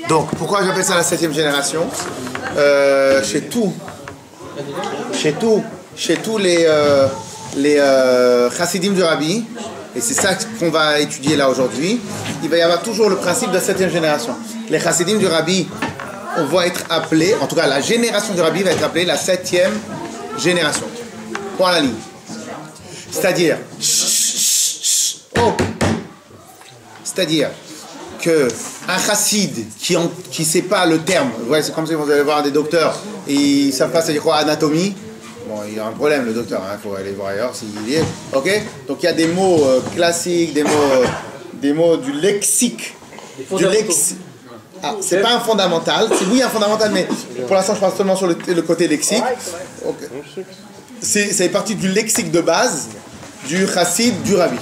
Donc, pourquoi j'appelle ça la 7e génération? Chez tous les chassidim du Rabbi, et c'est ça qu'on va étudier là aujourd'hui, il va y avoir toujours le principe de la 7e génération. Les chassidim du Rabbi, on va être appelés, en tout cas la génération du Rabbi va être appelée la 7e génération. Point à la ligne. C'est-à-dire, c'est-à-dire que un chassid qui ne sait pas le terme, ouais, c'est comme si vous allez voir des docteurs et ils ne savent pas c'est quoi anatomie. Bon, il y a un problème le docteur, il faut aller voir ailleurs s'il y est. Ok. Donc il y a des mots classiques, des mots du lexique, Ah, c'est pas un fondamental, c'est oui un fondamental, mais pour l'instant je parle seulement sur le côté lexique. Okay. C'est partie du lexique de base du chassid du Rabbi.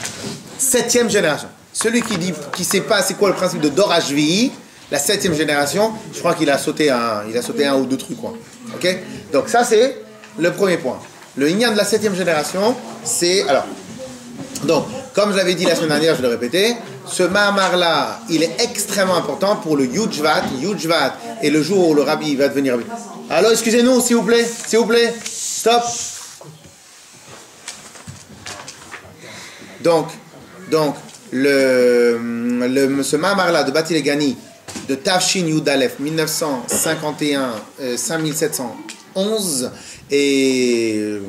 7e génération. Celui qui sait pas c'est quoi le principe de Dor HVI, la 7e génération, je crois qu'il a sauté un ou deux trucs quoi. Ok. Donc ça c'est le premier point. Le Inyan de la 7e génération, c'est alors. Donc, comme je l'avais dit la semaine dernière, je le répétais, ce Mahamar-là, il est extrêmement important pour le Yudjvat. Yudjvat est le jour où le Rabbi va devenir Rabbi. Alors, excusez-nous, s'il vous plaît, stop. Donc ce Mahamar-là de Bati Legani, de Tafshin Yudalef, 1951, 5711, et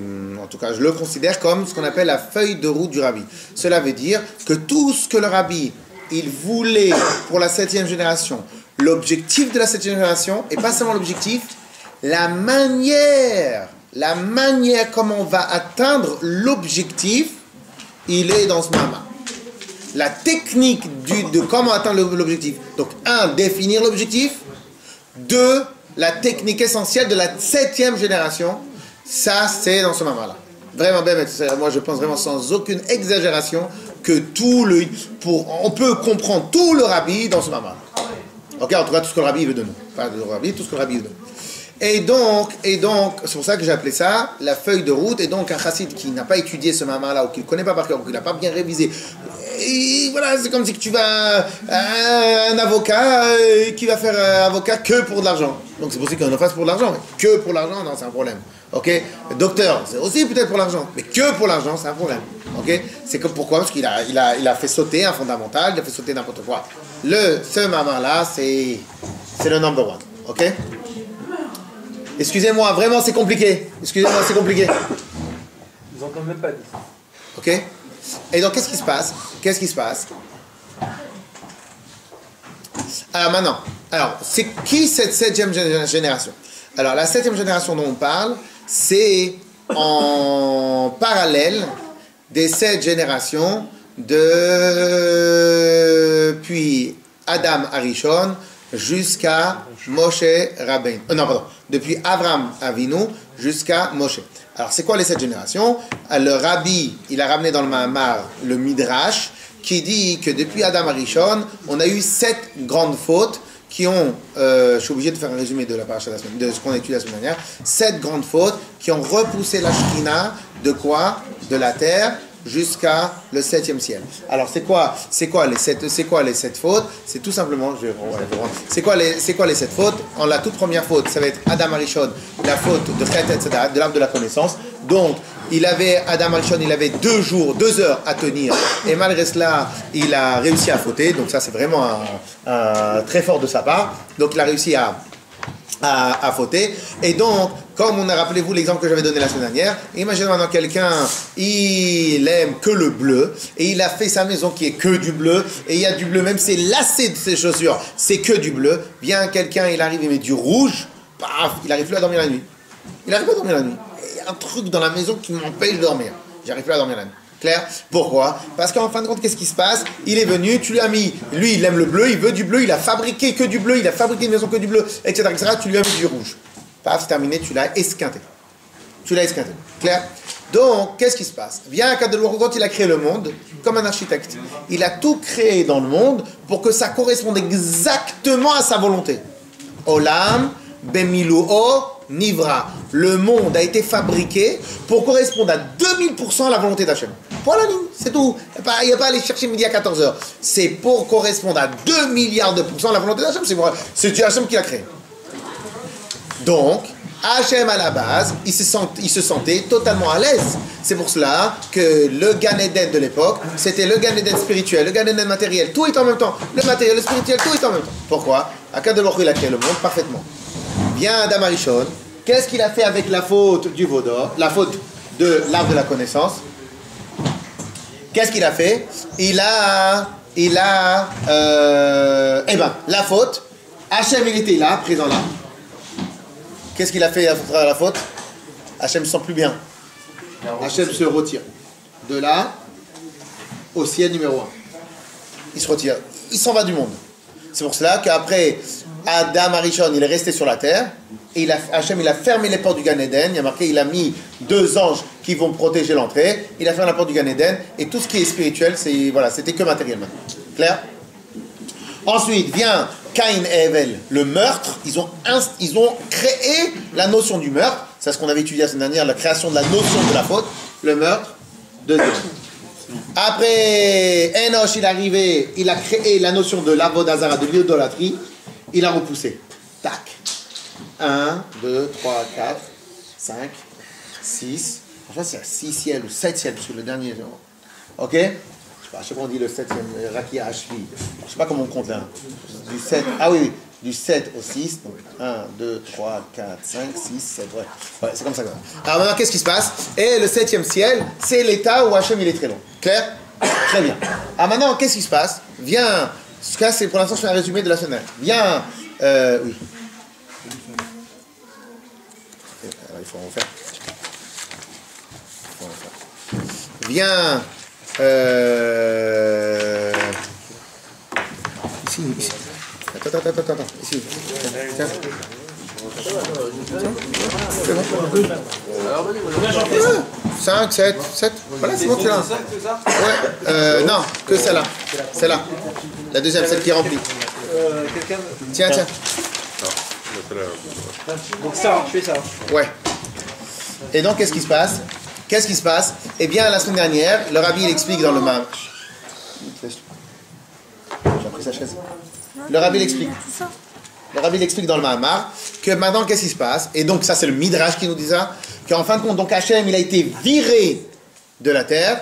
en tout cas je le considère comme ce qu'on appelle la feuille de route du Rabbi. Cela veut dire que tout ce que le Rabbi il voulait pour la 7e génération, l'objectif de la 7e génération, et pas seulement l'objectif, la manière comment on va atteindre l'objectif, il est dans ce Mahamar. La technique de comment atteindre l'objectif. Donc 1, définir l'objectif. 2, la technique essentielle de la 7e génération, ça c'est dans ce moment-là. Vraiment, moi je pense vraiment sans aucune exagération que on peut comprendre tout le Rabbi dans ce moment-là. Ok, en tout cas tout ce que le Rabbi veut de nous. Pas le Rabbi, tout ce que le Rabbi veut de nous. Et donc, c'est pour ça que j'ai appelé ça la feuille de route. Et donc un chassid qui n'a pas étudié ce moment-là ou qui ne le connaît pas par cœur ou qui n'a pas bien révisé, et voilà, c'est comme si tu vas un avocat qui va faire avocat que pour de l'argent. Donc c'est possible qu'on en fasse pour de l'argent, mais que pour l'argent, non, c'est un problème. Ok, docteur, c'est aussi peut-être pour l'argent, mais que pour l'argent, c'est un problème. Ok, c'est comme pourquoi? Parce qu'il a fait sauter un fondamental, il a fait sauter n'importe quoi. Ce maman-là, c'est le number one. Ok. Excusez-moi, vraiment c'est compliqué. Ils n'entendent même pas dit. Ok. Et donc qu'est-ce qui se passe? Alors maintenant, c'est qui cette 7e génération? Alors la 7e génération dont on parle, c'est en parallèle des 7 générations depuis Adam Arishon jusqu'à Moshe Rabbeinu. Depuis Avram Avinu jusqu'à Moshe. Alors, c'est quoi les 7 générations? Le Rabbi, il a ramené dans le Mahamar le Midrash qui dit que depuis Adam Arishon, on a eu 7 grandes fautes qui ont, je suis obligé de faire un résumé de la paracha de ce qu'on a étudié la semaine dernière, 7 grandes fautes qui ont repoussé la Shekhinah de quoi? De la terre jusqu'à le 7e ciel. Alors c'est quoi les 7 fautes? C'est tout simplement, c'est quoi les 7 fautes? En la toute première faute, ça va être Adam Arishon, la faute de Chet Etzadat, de l'arbre de la connaissance. Donc Adam Arishon, il avait 2 heures à tenir, et malgré cela, il a réussi à fauter. Donc ça, c'est vraiment un très fort de sa part. Donc il a réussi à fauter. Et donc, comme on a, rappelez-vous l'exemple que j'avais donné la semaine dernière, imaginez maintenant quelqu'un, il aime que le bleu, et il a fait sa maison qui est que du bleu, et il y a du bleu, même ses lacets de ses chaussures, c'est que du bleu. Vient quelqu'un, il arrive, il met du rouge, paf, il n'arrive plus à dormir la nuit. Il y a un truc dans la maison qui m'empêche de dormir. J'arrive plus à dormir la nuit. Clair? Pourquoi? Parce qu'en fin de compte, qu'est-ce qui se passe? Il est venu, tu lui as mis, lui il aime le bleu, il veut du bleu, il a fabriqué que du bleu, il a fabriqué une maison que du bleu, etc. Tu lui as mis du rouge. Paf, c'est terminé, tu l'as esquinté. Clair? Donc, qu'est-ce qui se passe? Bien, quand il a créé le monde, comme un architecte, il a tout créé dans le monde pour que ça corresponde exactement à sa volonté. Olam, Bemiluo, Nivra. Le monde a été fabriqué pour correspondre à 2000% à la volonté d'Hachem. Point la ligne, c'est tout. Il n'y a pas à aller chercher midi à 14h. C'est pour correspondre à 2 milliards de pourcents la volonté d'Hachem. C'est Dieu Hachem qui l'a créé. Donc, Hachem à la base, il se sentait totalement à l'aise. C'est pour cela que le Gan Eden de l'époque, c'était le Gan Eden spirituel, le Gan Eden matériel, tout est en même temps. Le matériel, le spirituel, tout est en même temps. Pourquoi? Akadosh Baruch Hu, il a créé le monde parfaitement. Vient Adam Arishon, qu'est-ce qu'il a fait avec la faute du veau d'or, la faute de l'arbre de la connaissance? Qu'est-ce qu'il a fait? La faute, Hachem il était là, présent là. Qu'est-ce qu'il a fait à la faute? Hachem ne se sent plus bien. Hachem se retire. De là au ciel numéro 1. Il se retire. Il s'en va du monde. C'est pour cela qu'après Adam Arishon, il est resté sur la terre. Et Hachem, il a fermé les portes du Gan Eden. Il y a marqué, il a mis 2 anges qui vont protéger l'entrée. Il a fermé la porte du Gan Eden. Et tout ce qui est spirituel, c'était que matériel maintenant. Clair? Ensuite vient Caïn et Hevel, le meurtre. Ils ont créé la notion du meurtre. C'est ce qu'on avait étudié la semaine dernière, la création de la notion de la faute. Le meurtre, deuxième. Après, Enoch, il est arrivé, il a créé la notion de l'Avodah Zara, de l'idolâtrie. Il a repoussé. Tac. 1, 2, 3, 4, 5, 6. Franchement, c'est 6 ciels ou 7 ciels, parce que le dernier. Ok? Je sais pas, on dit le 7e, Raki Ashvi. Je sais pas comment on compte là. Du 7, du 7 au 6. Donc 1, 2, 3, 4, 5, 6, 7. Ouais, c'est comme ça. Alors maintenant, qu'est-ce qui se passe? Et le 7e ciel, c'est l'état où Hachem il est très long. Clair? Très bien. Alors maintenant, qu'est-ce qui se passe? Viens. Ce cas, c'est pour l'instant, je fais un résumé de la semaine. Viens. Oui. Alors, il faut en refaire. Viens. Ici. Attends. Ici. Tiens. C'est bon. 5, 7. Voilà, c'est bon, tu l'as. Ouais. Non, que celle-là. Celle-là. La deuxième, celle qui est remplie. Tiens. Donc ça, je fais ça. Ouais. Et donc, qu'est-ce qui se passe? Eh bien, la semaine dernière, le rabbi, il explique dans le Mahamar. J'ai pris sa chaise. Le rabbi, il explique. Le rabbi, il explique dans le Mahamar que maintenant, qu'est-ce qui se passe? Et donc, ça, c'est le Midrash qui nous dit ça. Qu'en fin de compte, donc, Hachem, il a été viré de la terre.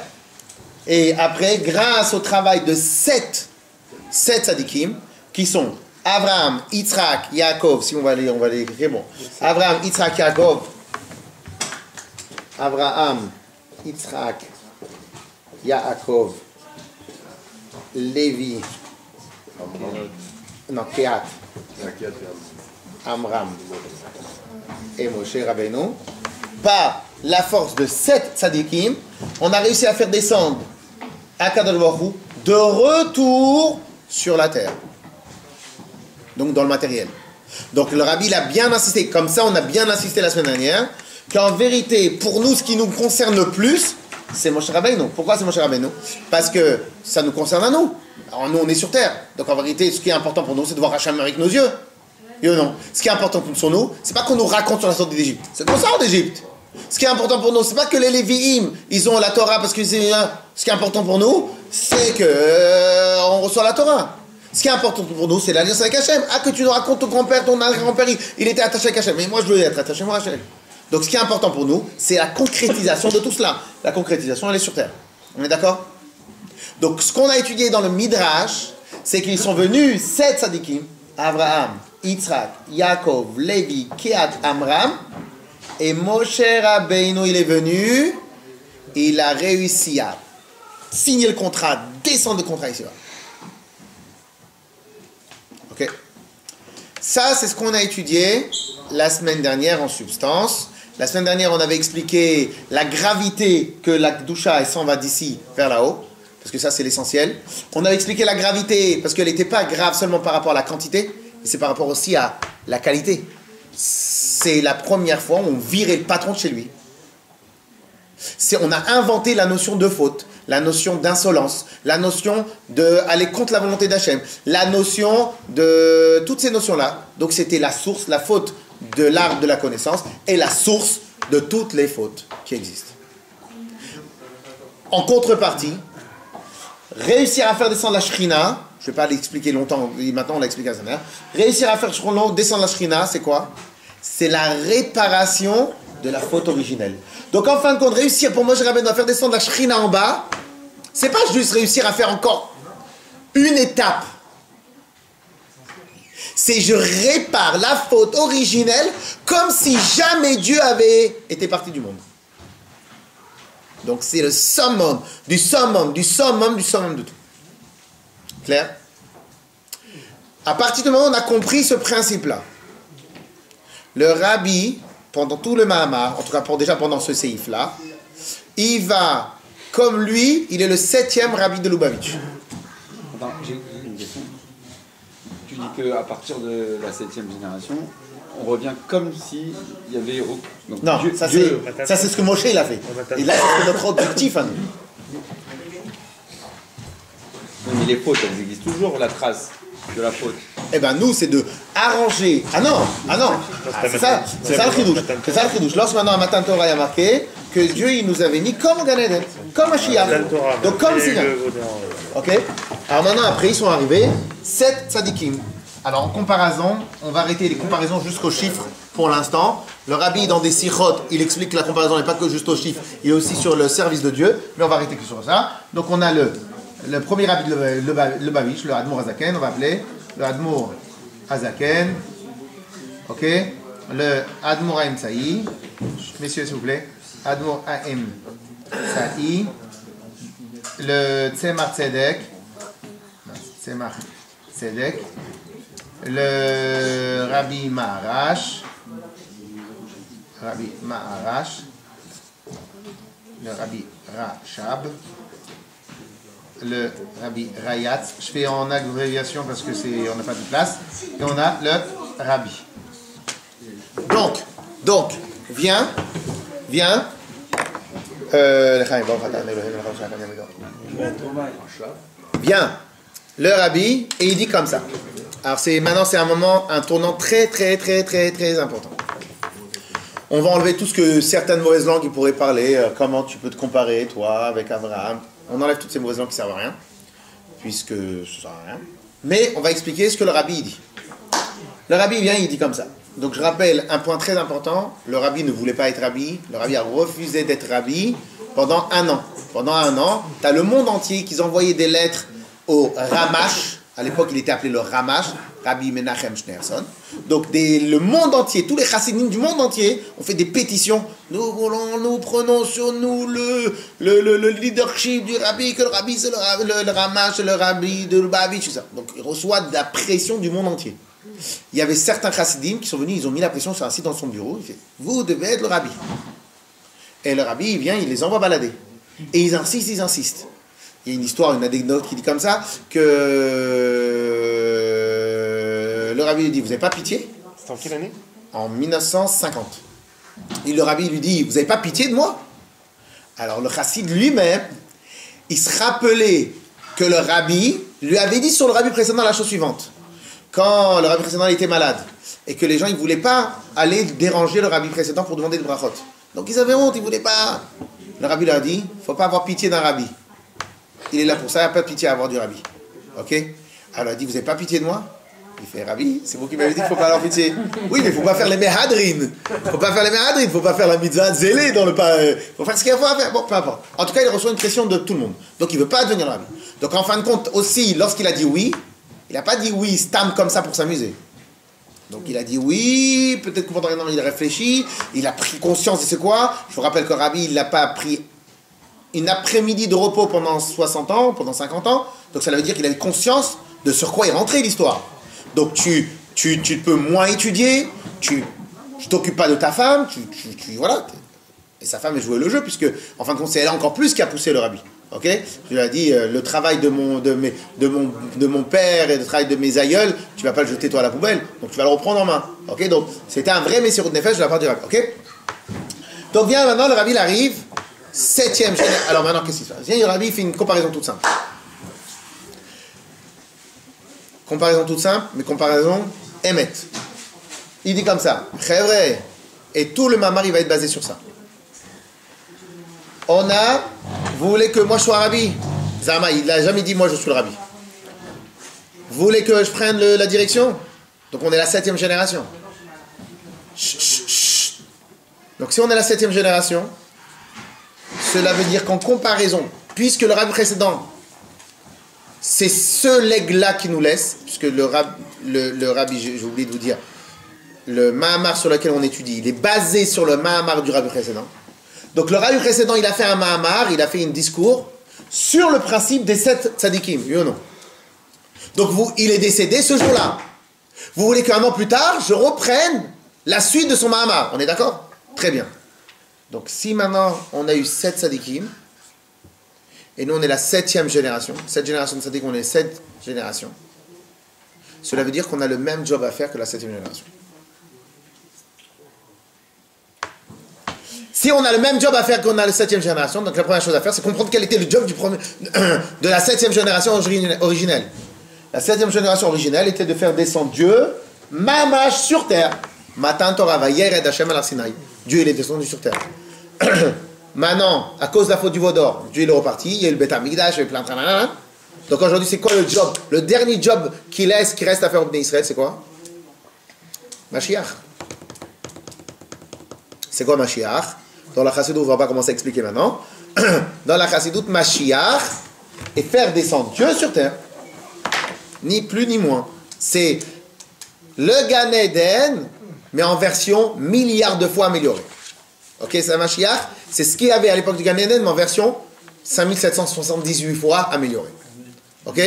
Et après, grâce au travail de 7 tzadikim, qui sont Abraham, Yitzhak, Yaakov, si on va les écrire, bon. Abraham, Yitzhak, Yaakov. Abraham, Yitzhak, Yaakov, Lévi, Kehat, Amram et Moshe Rabbeinu, par la force de 7 tzadikim, on a réussi à faire descendre Akadosh Baruch Hu de retour sur la terre. Donc dans le matériel. Donc le rabbi il a bien insisté, comme ça on a bien insisté la semaine dernière, qu'en vérité, pour nous, ce qui nous concerne le plus, c'est Moshe Rabbeinu. Pourquoi c'est Moshe Rabbeinu? Parce que ça nous concerne à nous. Alors nous, on est sur terre. Donc en vérité, ce qui est important pour nous, c'est de voir Hachem avec nos yeux. Et non. Ce qui est important pour nous, c'est pas qu'on nous raconte sur la sortie d'Égypte. C'est qu'on sort d'Égypte. Ce qui est important pour nous, c'est pas que les Lévi'im, ils ont la Torah parce que c'est... Ce qui est important pour nous, c'est que on reçoit la Torah. Ce qui est important pour nous, c'est l'alliance avec Hachem. Ah, que tu nous racontes ton grand-père, ton arrière-grand-père, il était attaché avec Hachem. Mais moi, je veux être attaché à Hachem. Donc ce qui est important pour nous, c'est la concrétisation de tout cela. La concrétisation, elle est sur terre. On est d'accord? Donc ce qu'on a étudié dans le Midrash, c'est qu'ils sont venus 7 tzadikim, Abraham, Yitzhak, Yaakov, Lévi, Kehat, Amram, et Moshe Rabbeinu, il est venu, il a réussi à signer le contrat, descendre le contrat ici. Ok? Ça, c'est ce qu'on a étudié la semaine dernière en substance. La semaine dernière, on avait expliqué la gravité que la Kedusha s'en va d'ici vers là-haut, parce que ça, c'est l'essentiel. On a expliqué la gravité, parce qu'elle n'était pas grave seulement par rapport à la quantité, et c'est par rapport aussi à la qualité. C'est la première fois où on virait le patron de chez lui. On a inventé la notion de faute, la notion d'insolence, la notion d'aller contre la volonté d'Hachem, la notion de... Toutes ces notions-là. Donc c'était la source, la faute de l'arbre de la connaissance est la source de toutes les fautes qui existent. en contrepartie, réussir à faire descendre la Shrina, je ne vais pas l'expliquer longtemps, maintenant on l'a expliqué à sa mère, réussir à faire descendre la Shrina, c'est quoi? C'est la réparation de la faute originelle. Donc en fin de compte, réussir pour Moshe Rabbeinu à faire descendre la Shrina en bas, c'est pas juste réussir à faire encore une étape. C'est je répare la faute originelle comme si jamais Dieu avait été parti du monde. Donc c'est le summum du summum du summum du summum de tout. Clair? À partir du moment où on a compris ce principe-là, le rabbi, pendant tout le Mahamar, en tout cas déjà pendant ce séif-là, il va, comme lui, il est le 7e rabbi de Lubavitch. Attends, j'ai une question. Tu dis qu'à partir de la 7e génération, on revient comme si il y avait... Donc, Non, ça c'est ce que Moshe il a fait. Et là c'est notre objectif à nous. Mais les fautes, elles existent toujours, la trace de la faute. Eh ben nous c'est de arranger. Ah non. C'est ça le chidouche. C'est ça le chidouche. Lorsque maintenant à Matan Torah il y a marqué que Dieu il nous avait mis comme Gan Eden, comme Mashiach. Donc comme Sina. Ok. Alors maintenant après ils sont arrivés 7 tzadikim. Alors en comparaison, on va arrêter les comparaisons jusqu'aux chiffres pour l'instant. Le rabbi dans des sichot, il explique que la comparaison n'est pas que juste aux chiffres, il est aussi sur le service de Dieu, mais on va arrêter que sur ça. Donc on a le premier rabbi de Lubavitch, le Admour Hazaken, on va appeler le Admour Hazaken, ok, le Admour Haim Saï, messieurs s'il vous plaît, Admour Haim Saï, le Tzemar Tzedek, le Rabbi Maharash, le Rabbi Rachab, le Rabbi Rayatz. Je fais en abréviation parce que on n'a pas de place. Et on a le Rabbi. Donc, viens. Viens, le Rabbi, et il dit comme ça. Alors maintenant c'est un tournant très important. On va enlever tout ce que certaines mauvaises langues ils pourraient parler, comment tu peux te comparer toi avec Abraham. On enlève toutes ces mauvaises langues qui servent à rien, puisque ça sert à rien. Mais on va expliquer ce que le Rabbi dit. Le Rabbi vient, il dit comme ça. Donc je rappelle un point très important, le Rabbi ne voulait pas être Rabbi, le Rabbi a refusé d'être Rabbi pendant un an. Pendant un an, tu as le monde entier qui envoyait des lettres au Ramash. À l'époque, il était appelé le Ramash, Rabbi Menachem Schneerson. Donc, le monde entier, tous les chassidim du monde entier ont fait des pétitions. Nous prenons sur nous le leadership du Rabbi, que le Rabbi c'est le Ramash, le Rabbi de Lubavitch, tout ça. Donc, il reçoit de la pression du monde entier. Il y avait certains chassidim qui sont venus, ils ont mis la pression sur un site dans son bureau. Il fait, vous devez être le Rabbi. Et le Rabbi, il vient, il les envoie balader. Et ils insistent. Il y a une histoire, une anecdote qui dit comme ça, que le Rabbi lui dit, vous n'avez pas pitié? C'était en quelle année? En 1950. Et le Rabbi lui dit, vous n'avez pas pitié de moi? Alors le chassid lui-même, il se rappelait que le Rabbi lui avait dit sur le Rabbi précédent la chose suivante. Quand le Rabbi précédent était malade, et que les gens ne voulaient pas aller déranger le Rabbi précédent pour demander des brachot. Donc ils avaient honte, ils ne voulaient pas. Le Rabbi leur a dit, il ne faut pas avoir pitié d'un Rabbi. Il est là pour ça, il n'y a pas de pitié à avoir du Rabbi. Ok? Alors il a dit, vous n'avez pas pitié de moi? Il fait, Rabbi, c'est vous qui m'avez dit qu'il ne faut pas avoir pitié. Oui, mais il ne faut pas faire les mehadrin. Il ne faut pas faire les mehadrin, il ne faut pas faire la mitzvah zélé dans le pas. Il faut faire ce qu'il faut faire. Bon, peu importe. En tout cas, il reçoit une pression de tout le monde. Donc il ne veut pas devenir Rabbi. Donc en fin de compte, aussi, lorsqu'il a dit oui, il n'a pas dit oui, stam comme ça pour s'amuser. Donc il a dit oui, peut-être que pendant un an il a réfléchi, il a pris conscience de c'est quoi. Je vous rappelle que Rabbi, il n'a pas pris une après-midi de repos pendant 60 ans, pendant 50 ans. Donc ça veut dire qu'il avait conscience de sur quoi est rentrée l'histoire. Donc tu peux moins étudier, tu t'occupes pas de ta femme, voilà. Et sa femme a joué le jeu, puisque en fin de compte c'est elle encore plus qui a poussé le Rabbi. Ok? Je lui ai dit, le travail de mon père et le travail de mes aïeuls, tu vas pas le jeter toi à la poubelle, donc tu vas le reprendre en main. Ok? Donc c'était un vrai messirut nefesh de la part du Rabbi. Ok? Donc viens maintenant, le Rabbi il arrive. 7e génération. Alors maintenant, qu'est-ce qui se passe? Viens, le Rabbi fait une comparaison toute simple. Comparaison toute simple, mais comparaison émet. Il dit comme ça, Chevre, et tout le mamar, il va être basé sur ça. On a Vous voulez que moi je sois rabbi? Zama, il n'a jamais dit moi je suis le rabbi. Vous voulez que je prenne la direction? Donc on est la 7e génération. Chut, chut, chut. Donc si on est la 7e génération, cela veut dire qu'en comparaison, puisque le rabbi précédent, c'est ce legs-là qui nous laisse, puisque le rabbi, j'ai oublié de vous dire, le Mahamar sur lequel on étudie, il est basé sur le Mahamar du rabbi précédent. Donc le rabbi précédent, il a fait un Mahamar, il a fait un discours sur le principe des 7 tzadikim, oui ou non? Donc il est décédé ce jour-là. Vous voulez qu'un an plus tard, je reprenne la suite de son Mahamar, on est d'accord? Très bien. Donc si maintenant on a eu 7 tzadikim, et nous on est la 7e génération, cette génération de tzadikim, on est 7 générations, cela veut dire qu'on a le même job à faire que la 7e génération. Si on a le même job à faire qu'on a la 7e génération, donc la première chose à faire, c'est comprendre quel était le job de la 7e génération originelle. La 7e génération originelle était de faire descendre Dieu, mamash sur terre. Matan Torah va yered Hashem al Sinai. Dieu il est descendu sur terre. Maintenant, à cause de la faute du veau d'or, Dieu il est reparti, il y a eu le Beth Amikdash, il y a eu plein de tranana. Donc aujourd'hui, c'est quoi le job? Le dernier job qui reste à faire au Bnei Israël, c'est quoi? Mashiach. C'est quoi Mashiach? Dans la Chassidut, on ne va pas commencer à expliquer maintenant. Dans la Chassidut, Mashiach est faire descendre Dieu sur terre. Ni plus ni moins. C'est le Gan Eden, mais en version milliards de fois améliorée. Ok, c'est Mashiach. C'est ce qu'il y avait à l'époque du Gan Eden, mais en version 5778 fois améliorée. Ok?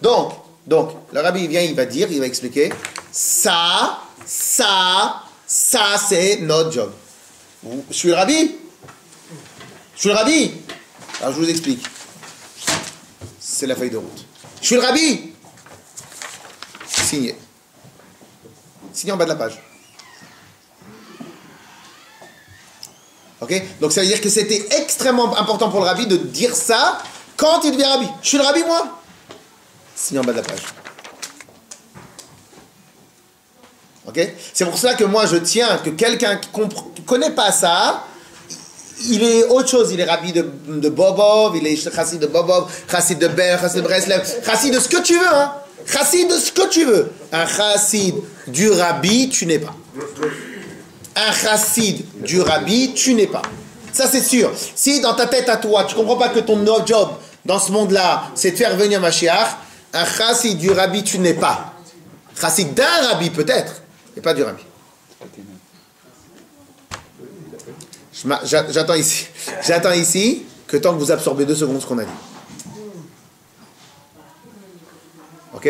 Donc, le rabbi il vient, il va dire, il va expliquer. Ça, c'est notre job. Je suis le rabbi? Je suis le rabbi? Alors je vous explique. C'est la feuille de route. Je suis le rabbi? Signé. Signé en bas de la page. Ok? Donc ça veut dire que c'était extrêmement important pour le rabbi de dire ça quand il devient rabbi. Je suis le rabbi, moi? Signé en bas de la page. Ok? C'est pour cela que moi je tiens que quelqu'un qui ne connaît pas ça, il est autre chose. Il est rabbi de Bobov, il est chassid de Bobov, chassid de Ber, chassid de Breslev, chassid de ce que tu veux, hein? Chassid de ce que tu veux. Un chassid du rabbi, tu n'es pas. Un chassid du rabbi, tu n'es pas. Ça c'est sûr. Si dans ta tête à toi, tu ne comprends pas que ton job dans ce monde-là, c'est de faire venir Mashiach, un chassid du rabbi, tu n'es pas. Chassid d'un rabbi peut-être, mais pas du rabbi. J'attends ici que tant que vous absorbez 2 secondes ce qu'on a dit. Ok?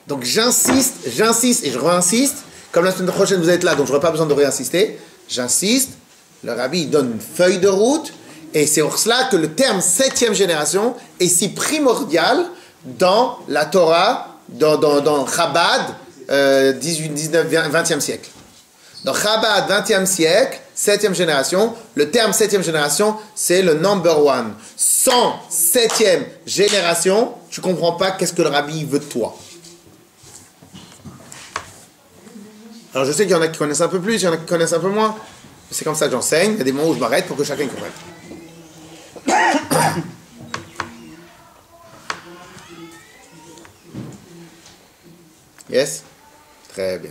Donc j'insiste et je réinsiste. Comme la semaine prochaine vous êtes là, donc je n'aurai pas besoin de réinsister. J'insiste. Le rabbi il donne une feuille de route. Et c'est pour cela que le terme 7e génération est si primordial dans la Torah, dans Chabad, 18, 19, 20e siècle. Dans Chabad, 20e siècle, 7e génération, le terme 7e génération, c'est le number one. Sans 7e génération, tu ne comprends pas qu'est-ce que le rabbi veut de toi. Alors je sais qu'il y en a qui connaissent un peu plus, il y en a qui connaissent un peu moins. C'est comme ça que j'enseigne. Il y a des moments où je m'arrête pour que chacun comprenne. Yes? Très bien.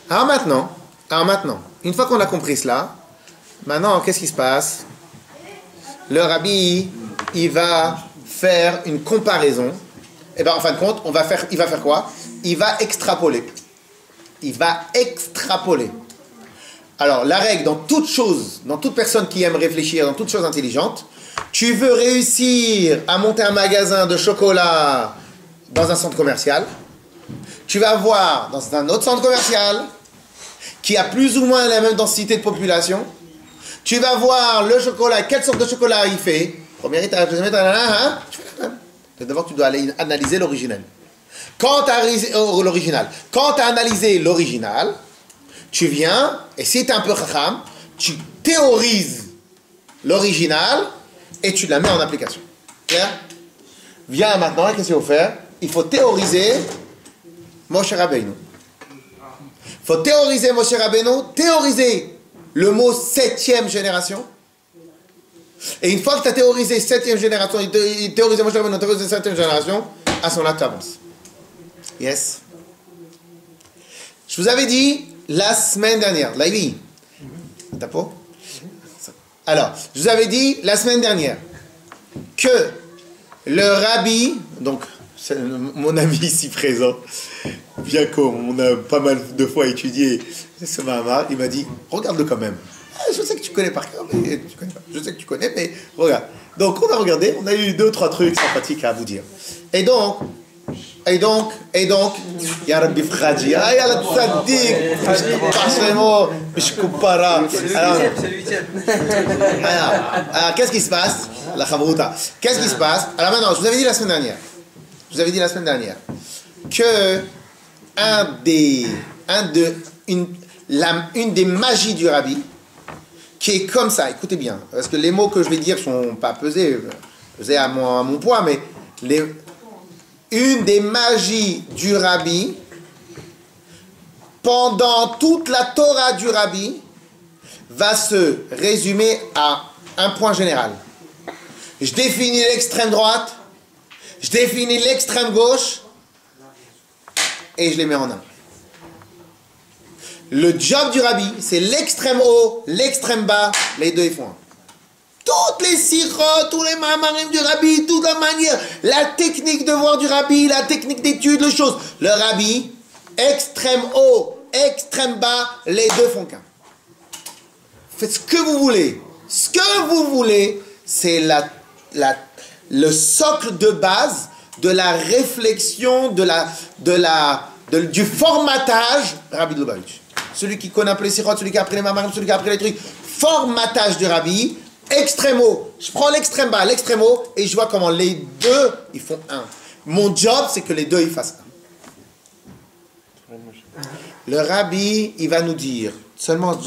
Alors maintenant, une fois qu'on a compris cela, maintenant, qu'est-ce qui se passe? Le rabbi, il va faire une comparaison. Et bien, en fin de compte, il va faire quoi? Il va extrapoler. Alors, la règle, dans toute chose, dans toute personne qui aime réfléchir, dans toute chose intelligente, tu veux réussir à monter un magasin de chocolat dans un centre commercial, tu vas voir dans un autre centre commercial qui a plus ou moins la même densité de population, tu vas voir le chocolat, quelle sorte de chocolat il fait, premier étage, deuxième étage, tu fais la même. D'abord, tu dois aller analyser l'original. Quand tu as analysé l'original, tu viens, et si tu es un peu chacham, tu théorises l'original et tu la mets en application. Clair? Viens maintenant, qu'est-ce qu'il faut faire? Il faut théoriser Moshe Rabbeinu. Il faut théoriser Moshe Rabbeinu, théoriser le mot 7e génération, Et une fois que tu as théorisé 7e génération, théorisé Moshe Rabbeinu, théorisé 7e génération, à ce moment-là, tu avances. Yes. Je vous avais dit la semaine dernière, Laïvi, ta peau. Alors, je vous avais dit la semaine dernière que le rabbi, donc c'est mon ami ici présent, bien qu'on a pas mal de fois étudié ce Mahamar, il m'a dit, regarde-le quand même. Je sais que tu connais par cœur, mais tu connais pas. Je sais que tu connais, mais regarde. Donc on a regardé, on a eu 2-3 trucs sympathiques à vous dire. Et donc, Ya Rabbi Fradji, ya la tzaddik, je compara. C'est le 8e. Alors, qu'est-ce qui se passe? La Chavruta. Qu'est-ce qui se passe? Alors maintenant, je vous avais dit la semaine dernière, que une des magies du Rabbi, qui est comme ça, écoutez bien, parce que les mots que je vais dire sont pas pesés à mon poids, mais une des magies du Rabbi, pendant toute la Torah du Rabbi, va se résumer à un point général. Je définis l'extrême droite, je définis l'extrême gauche, et je les mets en un. Le job du Rabbi, c'est l'extrême haut, l'extrême bas, les deux ils font un. Toutes les sirotes, tous les mamarim du Rabbi, toute la manière, la technique de voir du Rabbi, la technique d'étude, les choses. Le Rabbi, extrême haut, extrême bas, les deux font qu'un. Faites ce que vous voulez. Ce que vous voulez, c'est le socle de base de la réflexion, du formatage Rabbi de Lubavitch. Celui qui connaît un peu les sirotes, celui qui a appris les mamarim, celui qui a appris les trucs. Formatage du Rabbi. Extrême haut, je prends l'extrême bas, l'extrême haut, et je vois comment les deux, ils font un. Mon job, c'est que les deux, ils fassent un. Le Rabbi, il va nous dire, seulement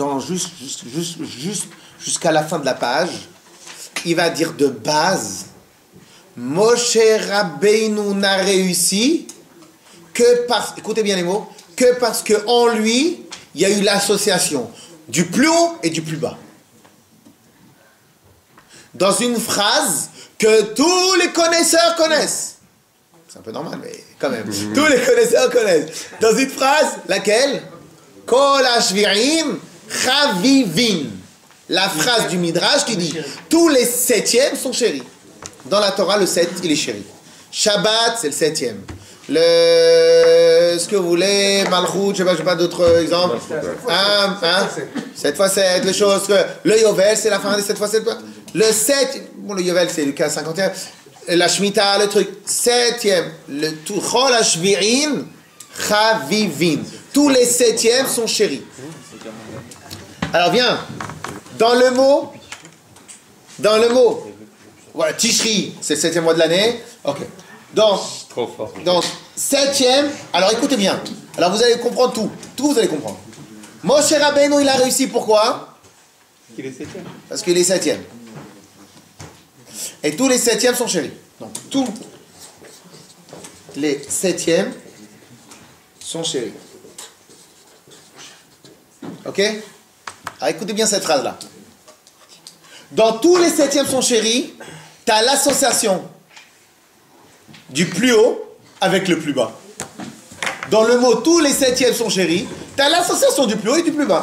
jusqu'à la fin de la page, il va dire de base, Moshe Rabbeinu n'a réussi que écoutez bien les mots, que parce qu'en lui, il y a eu l'association du plus haut et du plus bas. Dans une phrase que tous les connaisseurs connaissent. C'est un peu normal, mais quand même. Tous les connaisseurs connaissent. Dans une phrase, laquelle? Kol hashvirim chavivin. La phrase du Midrash qui dit tous les 7e sont chéris. Dans la Torah, le 7, il est chéri. Shabbat, c'est le 7e. Ce que vous voulez, Malchut, je sais pas d'autres exemples. 7 x 7, les choses. Le Yovel, c'est la fin des 7 x 7. Le 7, bon, le Yovel, c'est le cas 51. La Shemitah, le truc. 7e, le tout. Chol hashvirim chavivim. Tous les 7e sont chéris. Alors, viens. Dans le mot. Voilà, Tishri, c'est le 7e mois de l'année. Ok. Donc, 7e, alors écoutez bien. Alors vous allez comprendre tout. Tout vous allez comprendre. Moshe Rabbeinu, il a réussi, pourquoi? Il est 7e. Parce qu'il est 7e. Et tous les 7e sont chéris. Donc, tous les 7e sont chéris. Ok? Alors écoutez bien cette phrase-là. Dans tous les 7e sont chéris, tu as l'association du plus haut avec le plus bas. Dans le mot tous les 7e sont chéris, tu as l'association du plus haut et du plus bas.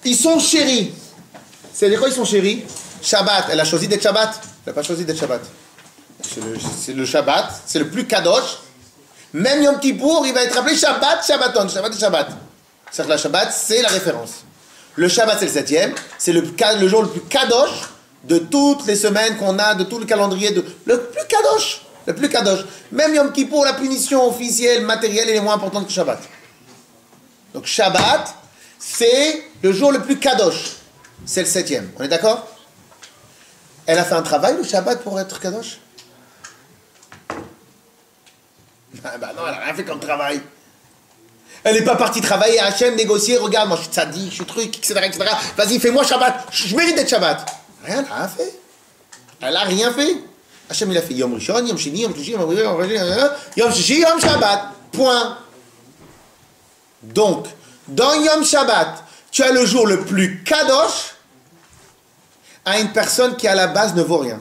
Ils sont chéris. C'est-à-dire quoi ils sont chéris? Shabbat, elle a choisi d'être Shabbat. Elle n'a pas choisi d'être Shabbat. C'est le Shabbat, c'est le plus kadosh. Même Yom Kippour, il va être appelé Shabbat, Shabbaton, Shabbat et Shabbat. C'est-à-dire que la Shabbat, c'est la référence. Le Shabbat, c'est le 7e. C'est le jour le plus kadosh de toutes les semaines qu'on a, de tout le calendrier. Le plus kadosh. Le plus kadosh. Même Yom Kippour, la punition officielle, matérielle, elle est moins importante que Shabbat. Donc Shabbat, c'est le jour le plus kadosh. C'est le 7e. On est d'accord? Elle a fait un travail, le Shabbat, pour être kadosh? Ah bah non, elle n'a rien fait comme travail. Elle n'est pas partie travailler à Hachem, négocier, regarde, moi je suis tzaddik, je suis truc, etc., etc. Vas-y, fais-moi Shabbat, je mérite d'être Shabbat. Rien, elle n'a rien fait. Elle n'a rien fait. Hachem, il a fait Yom Rishon, Yom Shini, Yom Tushi, Yom Shishi, Yom Shabbat. Point. Donc, dans Yom Shabbat, tu as le jour le plus kadosh à une personne qui à la base ne vaut rien.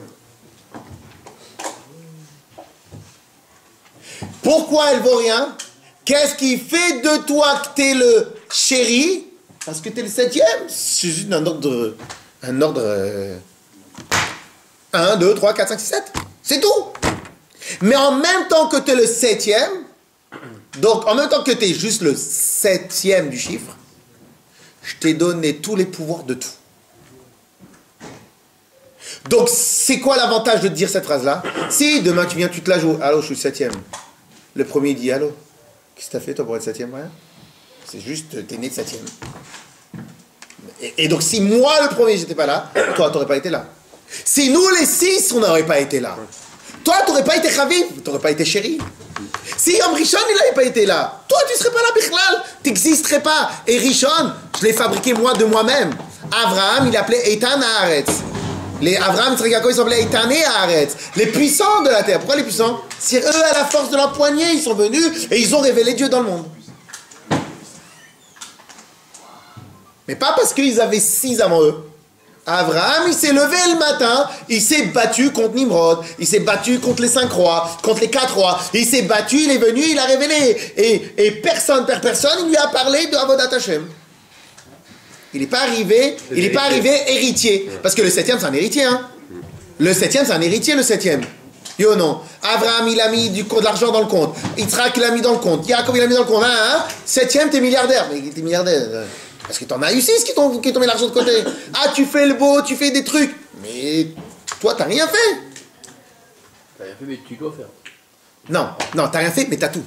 Pourquoi elle vaut rien? Qu'est-ce qui fait de toi que tu es le chéri? Parce que tu es le 7e. C'est juste un ordre 1, 2, 3, 4, 5, 6, 7. C'est tout. Mais en même temps que tu es le 7e, donc en même temps que tu es juste le 7e du chiffre, je t'ai donné tous les pouvoirs de tout. Donc c'est quoi l'avantage de te dire cette phrase-là? Si demain tu viens, tu te la joues. Allô, je suis 7e. Le premier dit allô. Qu'est-ce que t'as fait toi pour être 7e? Rien. C'est juste, t'es né de 7e. Et donc si moi le premier j'étais pas là, toi t'aurais pas été là. Si nous les 6 on n'aurait pas été là, toi t'aurais pas été Chaviv, t'aurais pas été chéri. Si Yom Rishon il n'avait pas été là, toi tu serais pas là Bichlal, t'existerais pas. Et Rishon, je l'ai fabriqué moi de moi-même. Abraham il appelait Eitan Haaretz. Les Abraham, Yitzhak, Yaakov, ils s'appelaient Eitan et Haaretz. Les puissants de la terre. Pourquoi les puissants? C'est eux à la force de leur poignet, ils sont venus et ils ont révélé Dieu dans le monde. Mais pas parce qu'ils avaient 6 avant eux. Abraham, il s'est levé le matin, il s'est battu contre Nimrod, il s'est battu contre les 5 rois, contre les 4 rois, il s'est battu, il est venu, il a révélé. Et personne, il lui a parlé de Avodat Hashem. Il n'est pas arrivé, héritier. Parce que le 7e, c'est un héritier. Hein. Le 7e, c'est un héritier, le 7e. Yo non. Abraham, il a mis de l'argent dans le compte. Yitzhak, il a mis dans le compte. Yaakov, il a mis dans le compte. 7e, t'es milliardaire. Mais t'es milliardaire. Parce que t'en as eu 6 qui t'ont mis l'argent de côté. Ah, tu fais le beau, tu fais des trucs. Mais toi, t'as rien fait. T'as rien fait, mais tu dois faire. Non, t'as rien fait, mais t'as tout.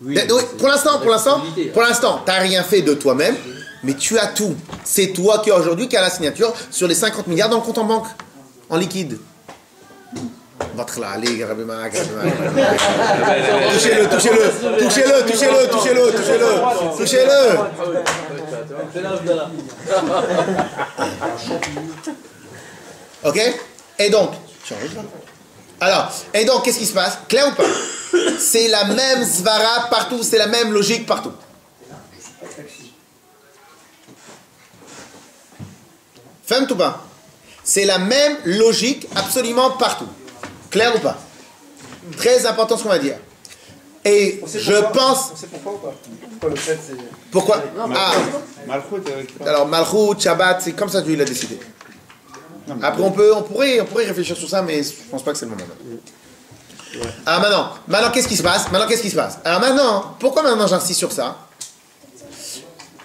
Oui, pour l'instant, t'as rien fait de toi-même, mais tu as tout. C'est toi qui aujourd'hui qui as la signature sur les 50 milliards dans le compte en banque, en liquide. Votre là, allez, touchez-le. Ok? Et donc, qu'est-ce qui se passe? Clair ou pas? C'est la même svara partout, c'est la même logique partout. Femme ou pas? C'est la même logique absolument partout. Clair ou pas? Très important ce qu'on va dire. Et je pense... On sait pourquoi ou pas? Pourquoi le fait c'est... Pourquoi? Malchut. Alors Malchut, Shabbat, c'est comme ça que lui il a décidé. Après on pourrait réfléchir sur ça, mais je pense pas que c'est le moment. Alors maintenant qu'est-ce qui se passe? Alors maintenant, pourquoi maintenant j'insiste sur ça?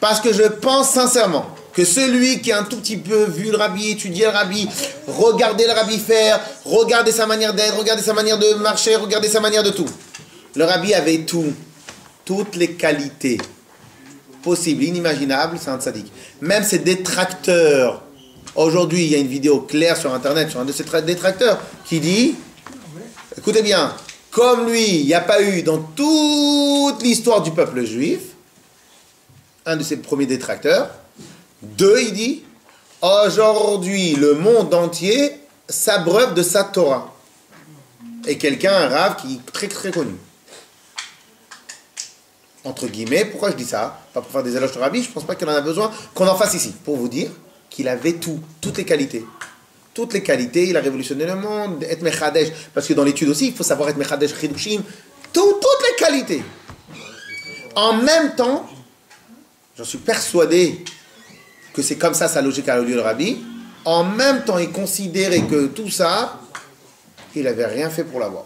Parce que je pense sincèrement que celui qui a un tout petit peu vu le rabbi, étudié le rabbi, regardé le rabbi faire, regardé sa manière d'être, regardé sa manière de marcher, regardé sa manière de tout. Le rabbi avait toutes les qualités possibles, inimaginables, c'est un tzaddik. Même ses détracteurs, aujourd'hui il y a une vidéo claire sur internet, sur un de ses détracteurs, qui dit, écoutez bien, comme lui, il n'y a pas eu dans toute l'histoire du peuple juif, un de ses premiers détracteurs, 2, il dit, aujourd'hui, le monde entier s'abreuve de sa Torah. Et quelqu'un, un rave, qui est très très connu. Entre guillemets, pourquoi je dis ça? Pas pour faire des éloges sur Rabbi, je ne pense pas qu'il en a besoin qu'on en fasse ici. Pour vous dire qu'il avait toutes les qualités. Toutes les qualités, il a révolutionné le monde, être Mechadesh. Parce que dans l'étude aussi, il faut savoir être Mechadesh, Chidushim. Toutes les qualités. En même temps, j'en suis persuadé que c'est comme ça sa logique à l'audio de Rabbi. En même temps, il considérait que tout ça, il n'avait rien fait pour l'avoir.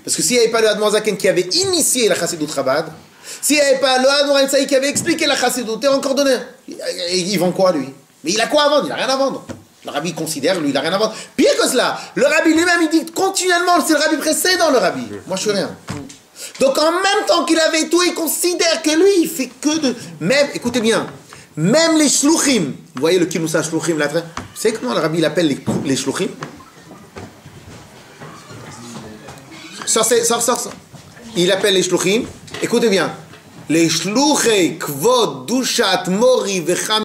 Parce que s'il n'y avait pas le Admor Zaken qui avait initié la Chassidut Chabad, s'il n'y avait pas le Admor Haim qui avait expliqué la Chassidut, et encore donné, il vend quoi lui? Mais il a quoi à vendre? Il n'a rien à vendre. Le Rabbi considère, lui, il n'a rien à vendre. Pire que cela, le Rabbi lui-même, il dit continuellement, c'est le Rabbi précédent, le Rabbi. Moi, je suis rien. Donc en même temps qu'il avait tout, il considère que lui, il fait que de... Même, écoutez bien, même les shluchim, vous voyez le kimoussa shluchim là, vous savez comment le Rabbi il appelle les shluchim? Sors. Il appelle les shluchim, écoutez bien, les shluchei kvod dushat mori vecham